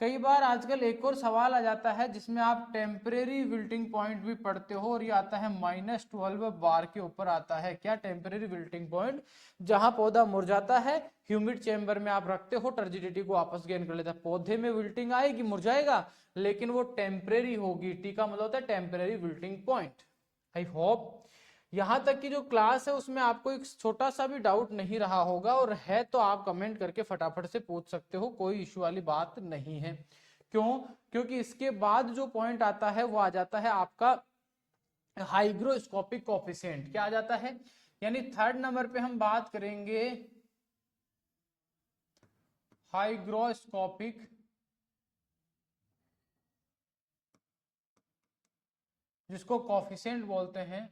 कई बार आजकल एक और सवाल आ जाता है जिसमें आप टेम्परेरी विल्टिंग पॉइंट भी पढ़ते हो, और ये आता है -12 बार के ऊपर आता है। क्या? टेम्परेरी विल्टिंग पॉइंट, जहां पौधा मुरझाता है, ह्यूमिड चेंबर में आप रखते हो, टर्जिडिटी को वापस गेन कर लेता है। पौधे में विल्टिंग आएगी, मुरझाएगा, लेकिन वो टेम्परेरी होगी। टी का मतलब होता है temporary wilting point. I hope यहां तक की जो क्लास है उसमें आपको एक छोटा सा भी डाउट नहीं रहा होगा, और है तो आप कमेंट करके फटाफट से पूछ सकते हो, कोई इश्यू वाली बात नहीं है। क्यों? क्योंकि इसके बाद जो पॉइंट आता है वो आ जाता है आपका हाइग्रोस्कोपिक कोफिशिएंट। क्या आ जाता है? यानी 3rd नंबर पे हम बात करेंगे हाइग्रोस्कोपिक, जिसको कोफिशिएंट बोलते हैं।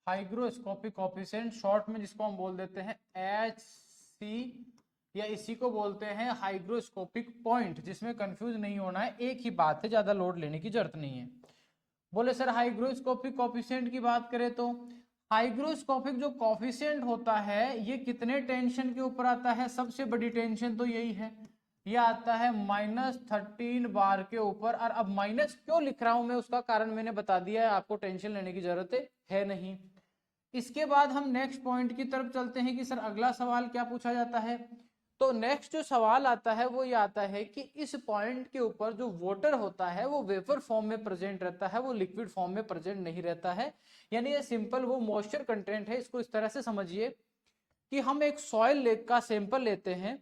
हाइग्रोस्कोपिक कोफिशिएंट शॉर्ट में जिसको हम बोल देते हैं HC, या इसी को बोलते हैं हाइग्रोस्कोपिक पॉइंट, जिसमें कंफ्यूज नहीं होना है, एक ही बात है, ज्यादा लोड लेने की जरूरत नहीं है। बोले सर हाइग्रोस्कोपिक कोफिशिएंट की बात करें तो हाइग्रोस्कोपिक जो कोफिशिएंट होता है ये कितने टेंशन के ऊपर आता है? सबसे बड़ी टेंशन तो यही है, यह आता है -13 बार के ऊपर। और अब माइनस क्यों लिख रहा हूं मैं, उसका कारण मैंने बता दिया है, आपको टेंशन लेने की जरूरत है नहीं। इसके बाद हम नेक्स्ट पॉइंट की तरफ चलते हैं कि सर अगला सवाल क्या पूछा जाता है। तो नेक्स्ट जो सवाल आता है वो ये आता है कि इस पॉइंट के ऊपर जो वाटर होता है वो वेपर फॉर्म में प्रेजेंट रहता है, वो लिक्विड फॉर्म में प्रेजेंट नहीं रहता है। यानी ये सिंपल वो मॉइस्चर कंटेंट है। इसको इस तरह से समझिए कि हम एक सॉइल लेक का सैंपल लेते हैं,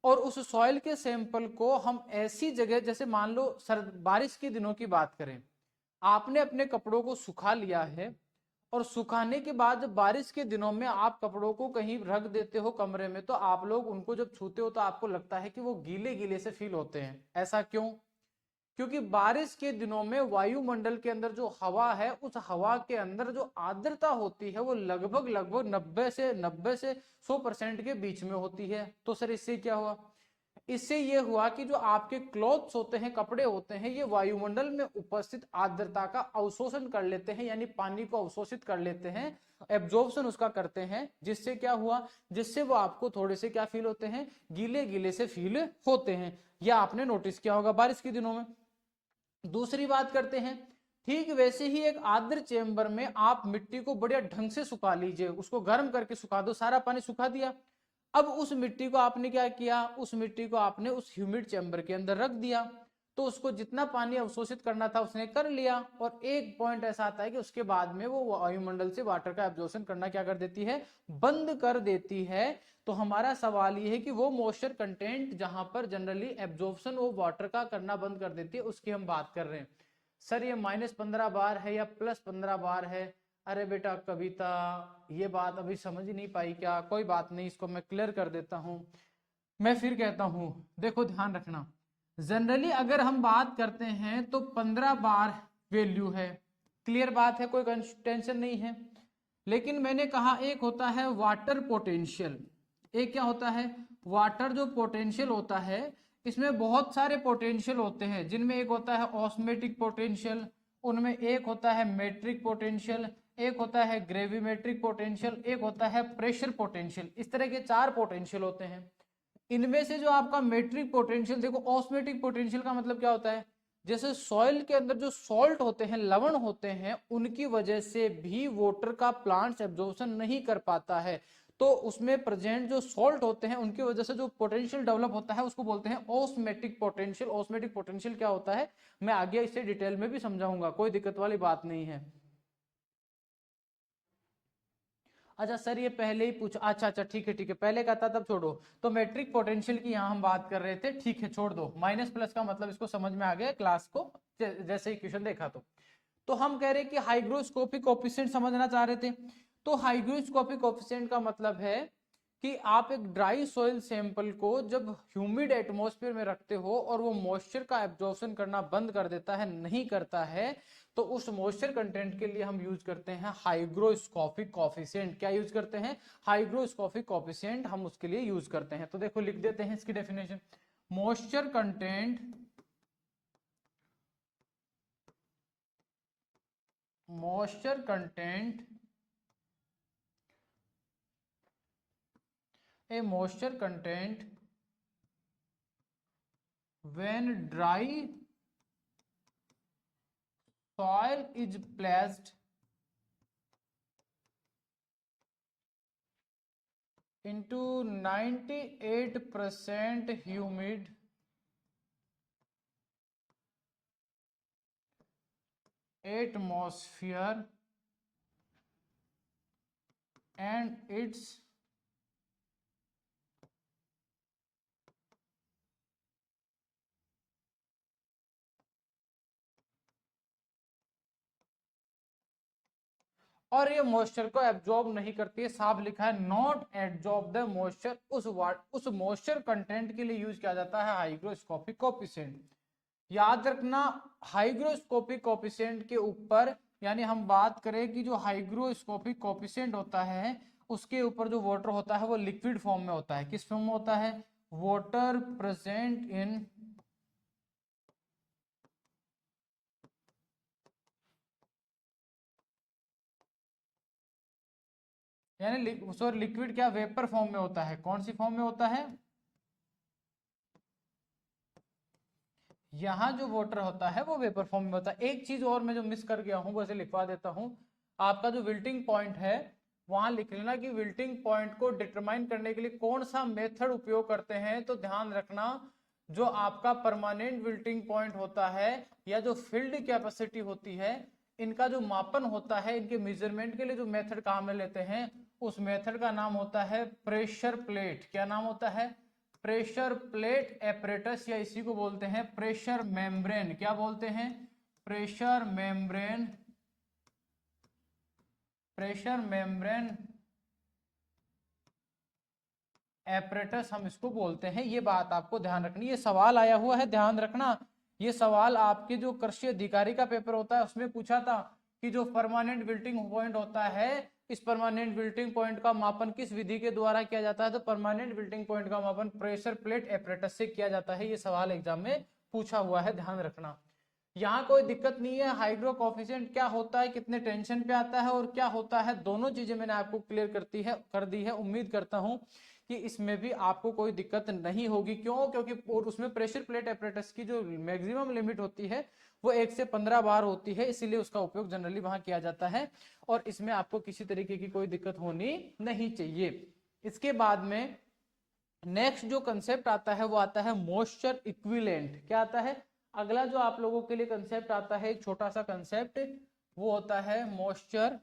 और उस सॉइल के सैंपल को हम ऐसी जगह, जैसे मान लो सर बारिश के दिनों की बात करें, आपने अपने कपड़ों को सुखा लिया है, और सुखाने के बाद जब बारिश के दिनों में आप कपड़ों को कहीं रख देते हो कमरे में, तो आप लोग उनको जब छूते हो तो आपको लगता है कि वो गीले गीले से फील होते हैं। ऐसा क्यों? क्योंकि बारिश के दिनों में वायुमंडल के अंदर जो हवा है, उस हवा के अंदर जो आर्द्रता होती है वो लगभग 90 से 100% के बीच में होती है। तो सर इससे क्या हुआ? इससे ये हुआ कि जो आपके क्लॉथ्स होते हैं, कपड़े होते हैं, ये वायुमंडल में उपस्थित आर्द्रता का अवशोषण कर लेते हैं, यानी पानी को अवशोषित कर लेते हैं, एब्जॉर्प्शन उसका करते हैं। जिससे क्या हुआ? जिससे वो आपको थोड़े से क्या फील होते हैं? गीले गीले से फील होते हैं। यह आपने नोटिस किया होगा बारिश के दिनों में। दूसरी बात करते हैं, ठीक वैसे ही एक आर्द्र चेंबर में आप मिट्टी को बढ़िया ढंग से सुखा लीजिए, उसको गर्म करके सुखा दो, सारा पानी सुखा दिया। अब उस मिट्टी को आपने क्या किया, उस मिट्टी को आपने उस ह्यूमिड चेंबर के अंदर रख दिया, तो उसको जितना पानी अवशोषित करना था उसने कर लिया। और एक पॉइंट ऐसा आता है कि उसके बाद में वो वायुमंडल से वाटर का एब्जॉर्प्शन करना क्या कर देती है, बंद कर देती है। तो हमारा सवाल ये है कि वो मॉइस्चर कंटेंट जहां पर जनरली एब्जॉर्प्शन वो वाटर का करना बंद कर देती है, उसकी हम बात कर रहे हैं। सर ये -15 बार है या +15 बार है? अरे बेटा कविता, ये बात अभी समझ नहीं पाई क्या? कोई बात नहीं, इसको मैं क्लियर कर देता हूं। मैं फिर कहता हूं, देखो ध्यान रखना, जनरली अगर हम बात करते हैं तो 15 बार वैल्यू है, क्लियर बात है, कोई टेंशन नहीं है। लेकिन मैंने कहा एक होता है वाटर पोटेंशियल, एक क्या होता है, वाटर जो पोटेंशियल होता है, इसमें बहुत सारे पोटेंशियल होते हैं, जिनमें एक होता है ऑस्मेटिक पोटेंशियल, उनमें एक होता है मेट्रिक पोटेंशियल, एक होता है ग्रेविमेट्रिक पोटेंशियल, एक होता है प्रेशर पोटेंशियल। इस तरह के 4 पोटेंशियल होते हैं। इनमें से जो आपका मेट्रिक पोटेंशियल, देखो ऑस्मेटिक पोटेंशियल का मतलब क्या होता है, जैसे सॉइल के अंदर जो सॉल्ट होते हैं, लवण होते हैं, उनकी वजह से भी वाटर का प्लांट्स एब्जॉर्प्शन नहीं कर पाता है, तो उसमें प्रेजेंट जो सॉल्ट होते हैं उनकी वजह से जो पोटेंशियल डेवलप होता है उसको बोलते हैं ऑस्मेटिक पोटेंशियल। ऑस्मेटिक पोटेंशियल क्या होता है मैं आगे इसे डिटेल में भी समझाऊंगा, कोई दिक्कत वाली बात नहीं है। अच्छा सर ये पहले ही पूछा, अच्छा अच्छा ठीक है ठीक है, पहले का था तब छोड़ो। तो मैट्रिक पोटेंशियल की यहाँ हम बात कर रहे थे, ठीक है छोड़ दो, माइनस प्लस का मतलब इसको समझ में आ गया क्लास को, जैसे ही क्वेश्चन देखा तो हम कह रहे हैं कि हाइग्रोस्कोपिक कोफिशिएंट समझना चाह रहे थे। तो हाइग्रोस्कोपिक कोफिशिएंट का मतलब है कि आप एक ड्राई सॉइल सैंपल को जब ह्यूमिड एटमॉस्फेयर में रखते हो और वो मॉइस्चर का एब्जॉर्प्शन करना बंद कर देता है, नहीं करता है, तो उस मॉइस्चर कंटेंट के लिए हम यूज करते हैं हाइग्रोस्कोपिक कोफिशिएंट। क्या यूज करते हैं, हाइग्रोस्कोपिक कोफिशिएंट हम उसके लिए यूज करते हैं। तो देखो लिख देते हैं इसकी definition, moisture content, moisture content, a moisture content when dry soil is placed into 98% humid atmosphere and its और ये मॉइस्चर को एब्जॉर्ब नहीं करती है, साफ लिखा है नॉट एब्जॉर्ब द मॉइस्चर। उस मॉइस्चर कंटेंट के लिए यूज किया जाता है हाइग्रोस्कोपिक कोफिशिएंट। याद रखना हाइग्रोस्कोपिक कोफिशिएंट के ऊपर, यानी हम बात करें कि जो हाइग्रोस्कोपिक कोफिशिएंट होता है उसके ऊपर जो वाटर होता है वो लिक्विड फॉर्म में होता है। किस फॉर्म में होता है, वाटर प्रेजेंट इन यानी सॉरी लिक्विड क्या, वेपर फॉर्म में होता है। कौन सी फॉर्म में होता है, यहाँ जो वाटर होता है वो वेपर फॉर्म में होता है। एक चीज और मैं जो मिस कर गया हूँ वैसे लिखवा देता हूँ, आपका जो विल्टिंग पॉइंट है वहां लिख लेना कि विल्टिंग पॉइंट को डिटरमाइन करने के लिए कौन सा मेथड उपयोग करते हैं। तो ध्यान रखना जो आपका परमानेंट विल्टिंग पॉइंट होता है या जो फील्ड कैपेसिटी होती है, इनका जो मापन होता है, इनके मेजरमेंट के लिए जो मेथड काम में लेते हैं उस मेथड का नाम होता है प्रेशर प्लेट। क्या नाम होता है, प्रेशर प्लेट एपरेटस, या इसी को बोलते हैं प्रेशर मेम्ब्रेन। क्या बोलते हैं, pressure membrane, pressure membrane apparatus हम इसको बोलते हैं। ये बात आपको ध्यान रखनी, ये सवाल आया हुआ है, ध्यान रखना। ये सवाल आपके जो कृषि अधिकारी का पेपर होता है उसमें पूछा था कि जो परमानेंट विल्टिंग पॉइंट होता है, इस परमानेंट विल्टिंग पॉइंट का मापन किस विधि के द्वारा किया जाता है। तो परमानेंट विल्टिंग पॉइंट का मापन प्रेशर प्लेट एपरेटस से किया जाता है। ये सवाल एग्जाम में पूछा हुआ है, ध्यान रखना। यहाँ कोई दिक्कत नहीं है। हाइड्रो कोफिशिएंट क्या होता है, कितने टेंशन पे आता है और क्या होता है, दोनों चीजें मैंने आपको क्लियर कर दी है। उम्मीद करता हूं कि इसमें भी आपको कोई दिक्कत नहीं होगी। क्यों, क्योंकि और उसमें प्रेशर प्लेट एपरेटस की जो मैक्सिमम लिमिट होती है वो 1 से 15 बार होती है, इसीलिए उसका उपयोग जनरली वहां किया जाता है और इसमें आपको किसी तरीके की कोई दिक्कत होनी नहीं चाहिए। इसके बाद में नेक्स्ट जो कंसेप्ट आता है वो आता है मॉइस्चर इक्विवेलेंट। क्या आता है? अगला जो आप लोगों के लिए कंसेप्ट आता है, एक छोटा सा कंसेप्ट, वो होता है मॉइस्चर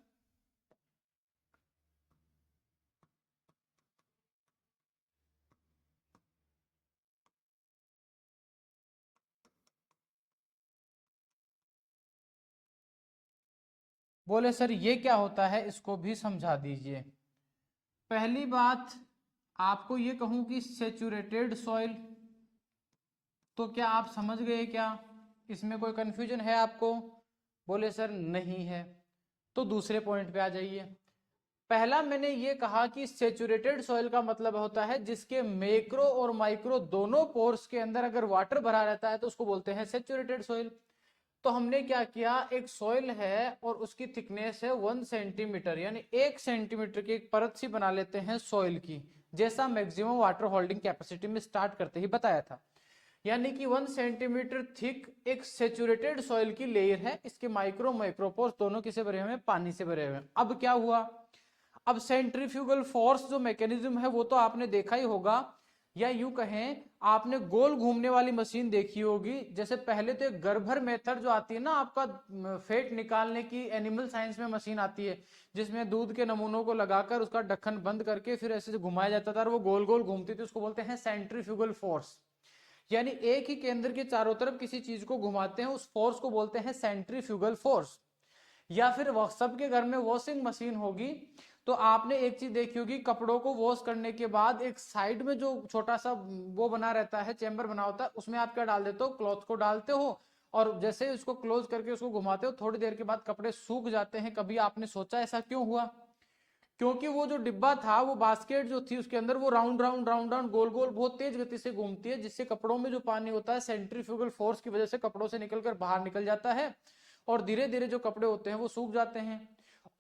बोले सर ये क्या होता है, इसको भी समझा दीजिए। पहली बात आपको ये कहूं कि सेचुरेटेड सॉइल, तो क्या आप समझ गए क्या? इसमें कोई कंफ्यूजन है आपको? बोले सर नहीं है। तो दूसरे पॉइंट पे आ जाइए। पहला मैंने ये कहा कि सेचुरेटेड सॉइल का मतलब होता है जिसके मैक्रो और माइक्रो दोनों पोर्स के अंदर अगर वाटर भरा रहता है तो उसको बोलते हैं सेचुरेटेड सॉइल। तो हमने क्या किया, एक सॉइल है और उसकी थिकनेस है 1 सेंटीमीटर, यानी 1 सेंटीमीटर की एक परत सी बना लेते हैं सॉइल की, जैसा मैक्सिमम वाटर होल्डिंग कैपेसिटी में स्टार्ट करते ही बताया था। यानी कि 1 सेंटीमीटर थिक एक सेचुरेटेड सॉइल की लेयर है। इसके माइक्रो माइक्रोपोर्स दोनों किसे भरे हुए हैं? पानी से भरे हुए हैं। अब क्या हुआ, अब सेंट्रीफ्यूगल फोर्स जो मैकेनिज्म है वो तो आपने देखा ही होगा, या यूं कहें आपने गोल घूमने वाली मशीन देखी होगी। जैसे पहले तो एक गर्भर मेथड जो आती है ना, आपका फेट निकालने की एनिमल साइंस में मशीन आती है, जिसमें दूध के नमूनों को लगाकर उसका ढक्कन बंद करके फिर ऐसे घुमाया जाता था और वो गोल गोल घूमती थी, उसको बोलते हैं सेंट्रीफ्यूगल फोर्स। यानी एक ही केंद्र के चारों तरफ किसी चीज को घुमाते हैं, उस फोर्स को बोलते हैं सेंट्रीफ्यूगल फोर्स। या फिर सबके घर में वॉशिंग मशीन होगी, तो आपने एक चीज देखी होगी, कपड़ों को वॉश करने के बाद एक साइड में जो छोटा सा वो बना रहता है, चेंबर बना होता है, उसमें आप क्या डाल देते हो? क्लॉथ को डालते हो और जैसे उसको क्लोज करके उसको घुमाते हो, थोड़ी देर के बाद कपड़े सूख जाते हैं। कभी आपने सोचा ऐसा क्यों हुआ? क्योंकि वो जो डिब्बा था, वो बास्केट जो थी उसके अंदर वो राउंड राउंड राउंड राउंड गोल गोल बहुत तेज गति से घूमती है, जिससे कपड़ों में जो पानी होता है सेंट्रीफ्यूगल फोर्स की वजह से कपड़ों से निकलकर बाहर निकल जाता है और धीरे धीरे जो कपड़े होते हैं वो सूख जाते हैं।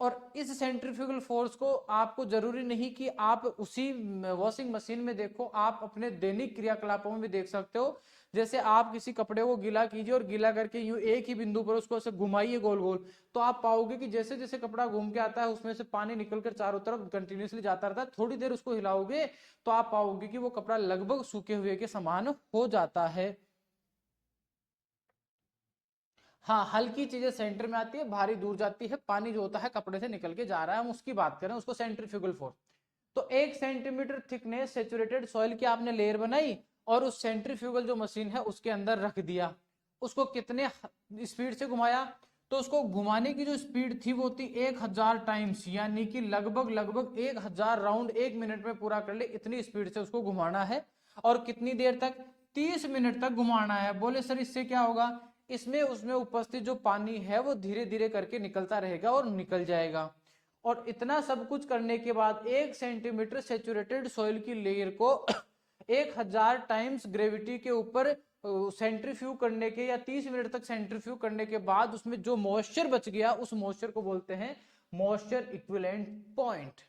और इस सेंट्रीफ्यूगल फोर्स को आपको जरूरी नहीं कि आप उसी वॉशिंग मशीन में देखो, आप अपने दैनिक क्रियाकलापों में भी देख सकते हो। जैसे आप किसी कपड़े को गीला कीजिए और गीला करके यूं एक ही बिंदु पर उसको ऐसे घुमाइए गोल गोल, तो आप पाओगे कि जैसे जैसे कपड़ा घूम के आता है उसमें से पानी निकलकर चारों तरफ कंटिन्यूसली जाता रहता है। थोड़ी देर उसको हिलाओगे तो आप पाओगे कि वो कपड़ा लगभग सूखे हुए के समान हो जाता है। हाँ, हल्की चीजें सेंटर में आती है, भारी दूर जाती है। पानी जो होता है कपड़े से निकल के जा रहा है, हम उसकी बात करें, उसको सेंट्रीफ्यूगल फोर्स। तो 1 सेंटीमीटर थिकनेस सेचुरेटेड सॉइल की आपने लेयर बनाई और उस सेंट्रीफ्यूगल जो मशीन है उसके अंदर रख दिया। उसको कितने स्पीड से घुमाया? तो उसको घुमाने की जो स्पीड थी वो थी 1000 टाइम्स, यानी कि लगभग लगभग 1000 राउंड 1 मिनट में पूरा कर ले, इतनी स्पीड से उसको घुमाना है। और कितनी देर तक? 30 मिनट तक घुमाना है। बोले सर इससे क्या होगा? इसमें उसमें उपस्थित जो पानी है वो धीरे धीरे करके निकलता रहेगा और निकल जाएगा। और इतना सब कुछ करने के बाद 1 सेंटीमीटर सेचुरेटेड सॉइल की लेयर को 1000 टाइम्स ग्रेविटी के ऊपर सेंट्रीफ्यूग करने के या 30 मिनट तक सेंट्रीफ्यूग करने के बाद उसमें जो मॉइस्चर बच गया, उस मॉइस्चर को बोलते हैं मॉइस्चर इक्विवेलेंट पॉइंट।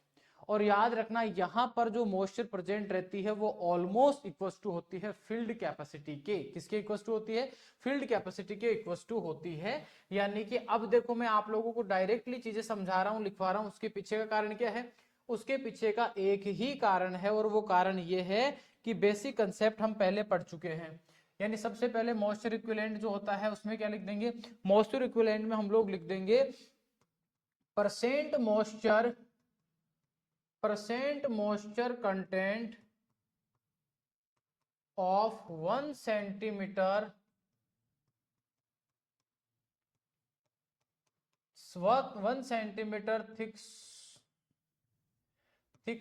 और याद रखना, यहां पर जो मॉइस्चर प्रेजेंट रहती है वो ऑलमोस्ट इक्वल टू होती है फील्ड कैपेसिटी के। किसके इक्वल टू होती है? फील्ड कैपेसिटी के इक्वल टू होती है। यानी कि अब देखो, मैं आप लोगों को डायरेक्टली चीजें समझा रहा हूं, लिखवा रहा हूं, उसके पीछे का कारण क्या है? उसके पीछे का एक ही कारण है और वो कारण ये है कि बेसिक कंसेप्ट हम पहले पढ़ चुके हैं। यानी सबसे पहले मॉइस्चर इक्विवेलेंट जो होता है उसमें क्या लिख देंगे? मॉइस्चर इक्विवेलेंट में हम लोग लिख देंगे percent moisture content of 1 centimetre 1 centimetre thick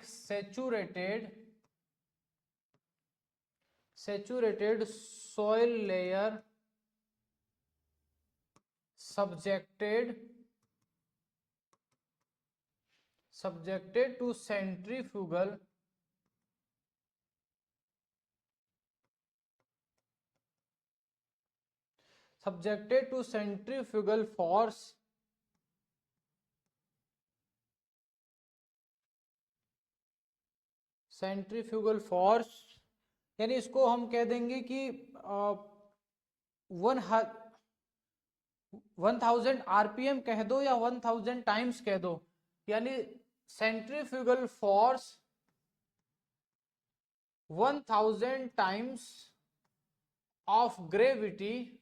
saturated soil layer subjected to centrifugal force यानी इसको हम कह देंगे कि वन 1000 आरपीएम कह दो या 1000 टाइम्स कह दो, यानी centrifugal force 1000 times of gravity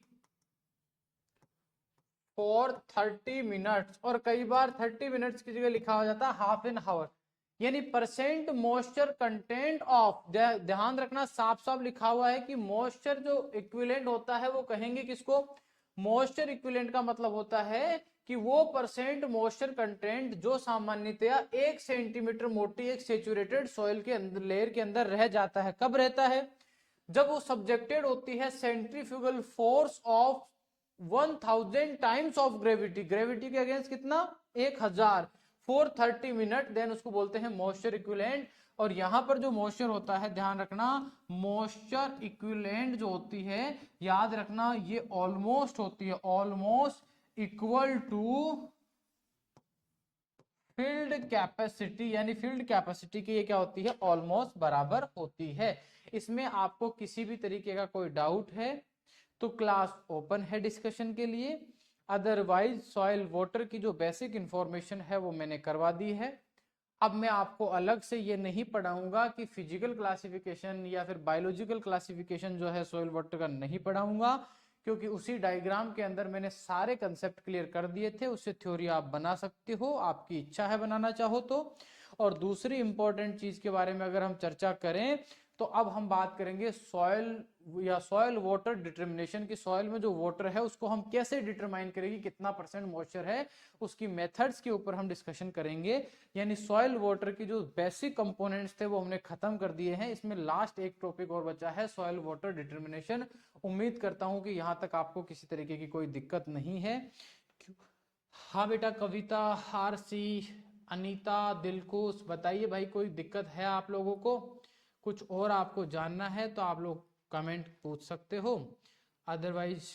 for 30 minutes, और कई बार 30 मिनट्स की जगह लिखा हो जाता है हाफ एन आवर, यानी परसेंट मॉइस्चर कंटेंट ऑफ, ध्यान रखना साफ साफ लिखा हुआ है कि मॉइस्चर जो इक्विवेलेंट होता है वो कहेंगे किसको, मॉइस्चर इक्विवेलेंट का मतलब होता है कि वो परसेंट मॉइस्चर कंटेंट जो सामान्यतया 1 सेंटीमीटर मोटी एक सेचुरेटेड सॉइल के अंदर लेयर के अंदर रह जाता है। कब रहता है, जब वो सब्जेक्टेड होती है centrifugal force of 1000 times of gravity, gravity के अगेंस्ट कितना 1000 फॉर 30 मिनट, देन उसको बोलते हैं मॉइस्चर इक्विवेलेंट। और यहां पर जो मॉइस्चर होता है ध्यान रखना, मॉइस्चर इक्विवेलेंट जो होती है याद रखना ये ऑलमोस्ट होती है, almost equal to field capacity, यानी फील्ड कैपेसिटी की ये क्या होती है ऑलमोस्ट बराबर होती है। इसमें आपको किसी भी तरीके का कोई डाउट है तो क्लास ओपन है डिस्कशन के लिए, अदरवाइज सॉइल वाटर की जो बेसिक इंफॉर्मेशन है वो मैंने करवा दी है। अब मैं आपको अलग से ये नहीं पढ़ाऊंगा कि फिजिकल क्लासिफिकेशन या फिर बायोलॉजिकल क्लासिफिकेशन जो है सॉइल वाटर का नहीं पढ़ाऊंगा, क्योंकि उसी डायग्राम के अंदर मैंने सारे कंसेप्ट क्लियर कर दिए थे, उससे थ्योरी आप बना सकते हो, आपकी इच्छा है बनाना चाहो तो। और दूसरी इंपॉर्टेंट चीज के बारे में अगर हम चर्चा करें तो अब हम बात करेंगे सॉइल या सॉइल वाटर डिटर्मिनेशन की, सॉइल में जो वाटर है उसको हम कैसे डिटरमाइन करेंगे, कितना परसेंट मॉइस्चर है, उसकी मेथड्स के ऊपर हम डिस्कशन करेंगे। यानी सॉइल वाटर की जो बेसिक कंपोनेंट्स थे वो हमने खत्म कर दिए हैं, इसमें लास्ट एक टॉपिक और बचा है सॉइल वाटर डिटर्मिनेशन। उम्मीद करता हूं कि यहां तक आपको किसी तरीके की कोई दिक्कत नहीं है। हाँ बेटा कविता, आरसी, अनीता, दिलकुश, बताइए भाई कोई दिक्कत है आप लोगों को, कुछ और आपको जानना है तो आप लोग कमेंट पूछ सकते हो, अदरवाइज